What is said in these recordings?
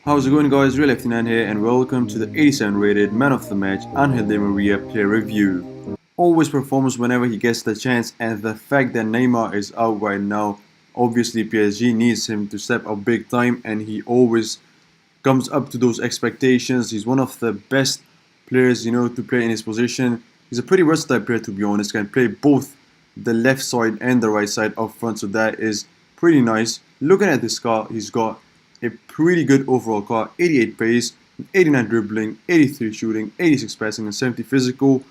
How's it going, guys? Real 9 here, and welcome to the 87 rated Man of the Match Angel Di Maria player review. Always performs whenever he gets the chance, and the fact that Neymar is out right now, obviously PSG needs him to step up big time, and he always comes up to those expectations. He's one of the best players, to play in his position. He's a pretty versatile player, to be honest. Can play both the left side and the right side up front, so that is pretty nice. Looking at this car, he's got a pretty good overall car. 88 pace, 89 dribbling, 83 shooting, 86 passing, and 70 physical.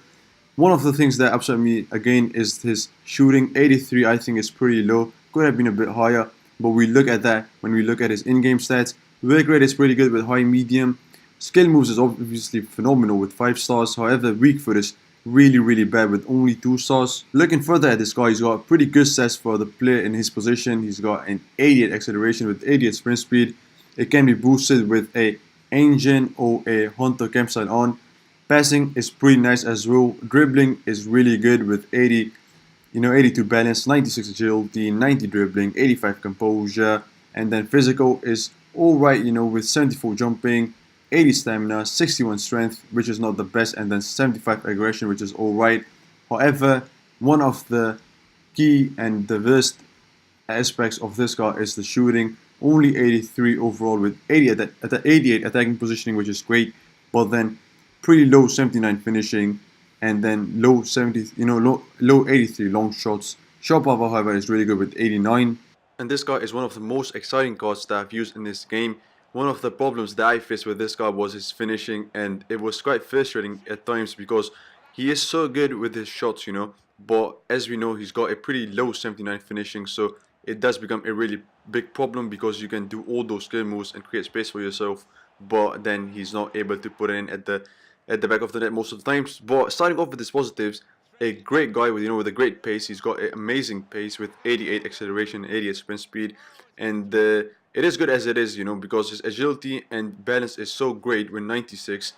One of the things that upset me again is his shooting. 83 I think is pretty low. Could have been a bit higher, but we look at that when we look at his in-game stats. Work rate is pretty good with high medium. Skill moves is obviously phenomenal with 5 stars. However, weak foot is really bad with only 2 stars. Looking further at this guy, he's got pretty good stats for the player in his position. He's got an 88 acceleration with 88 sprint speed. It can be boosted with a engine or a Hunter campsite on. Passing is pretty nice as well. Dribbling is really good with 80, 82 balance, 96 agility, 90 dribbling, 85 composure, and then physical is alright, with 74 jumping, 80 stamina, 61 strength, which is not the best, and then 75 aggression, which is alright. However, one of the key and the worst aspects of this car is the shooting. Only 83 overall with 88 attacking positioning, which is great, but then pretty low 79 finishing, and then low 70, low 83 long shots. Shot power, however, is really good with 89. And this car is one of the most exciting cards that I've used in this game. One of the problems that I faced with this car was his finishing, and it was quite frustrating at times because he is so good with his shots, but as we know, he's got a pretty low 79 finishing, so it does become a really big problem because you can do all those skill moves and create space for yourself, but then he's not able to put it in at the back of the net most of the times. But starting off with his positives, a great guy with a great pace. He's got an amazing pace with 88 acceleration, 88 sprint speed, and it is good as it is, because his agility and balance is so great with 96,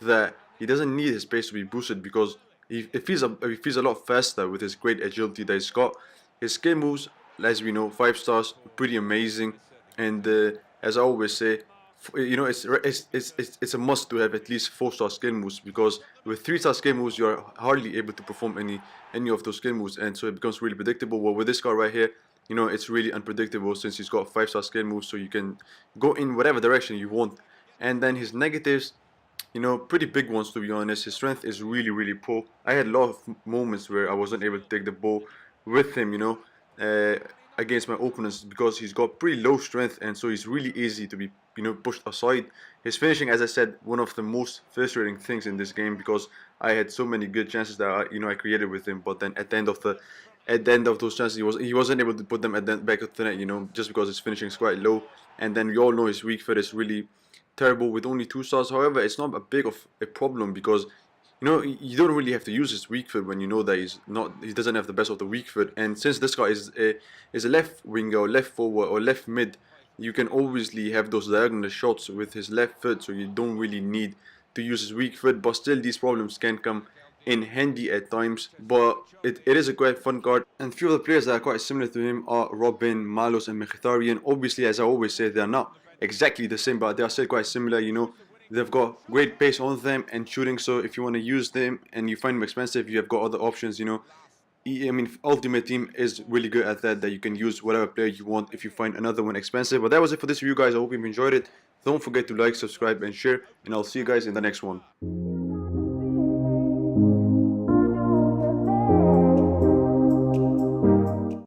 that he doesn't need his pace to be boosted because he feels a lot faster with his great agility that he's got. His skill moves, as we know, 5 stars, pretty amazing, and as I always say, it's a must to have at least 4-star skill moves because with 3-star skill moves you're hardly able to perform any of those skill moves, and so it becomes really predictable. Well, with this car right here, it's really unpredictable since he's got 5-star skill moves, so you can go in whatever direction you want. And then his negatives, pretty big ones, to be honest. His strength is really poor. I had a lot of moments where I wasn't able to take the ball with him, uh, against my opponents because he's got pretty low strength, and so he's really easy to be pushed aside. His finishing, as I said, one of the most frustrating things in this game because I had so many good chances that I created with him, but then at the end of those chances he wasn't able to put them at the back of the net, just because his finishing is quite low. And then we all know his weak foot is really terrible with only 2 stars. However, it's not a big of a problem because you don't really have to use his weak foot when you know that he doesn't have the best of the weak foot. And since this guy is a left winger or left forward or left mid, you can obviously have those diagonal shots with his left foot, so you don't really need to use his weak foot. But still, these problems can come in handy at times. But it is a quite fun card, and few of the players that are quite similar to him are Robin, Malos, and Mkhitaryan. Obviously, as I always say, they are not exactly the same, but they are still quite similar. They've got great pace on them and shooting, so if you want to use them and you find them expensive, you have got other options. I mean, Ultimate Team is really good at that you can use whatever player you want if you find another one expensive. But that was it for this review, guys. I hope you enjoyed it. Don't forget to like, subscribe, and share, and I'll see you guys in the next one.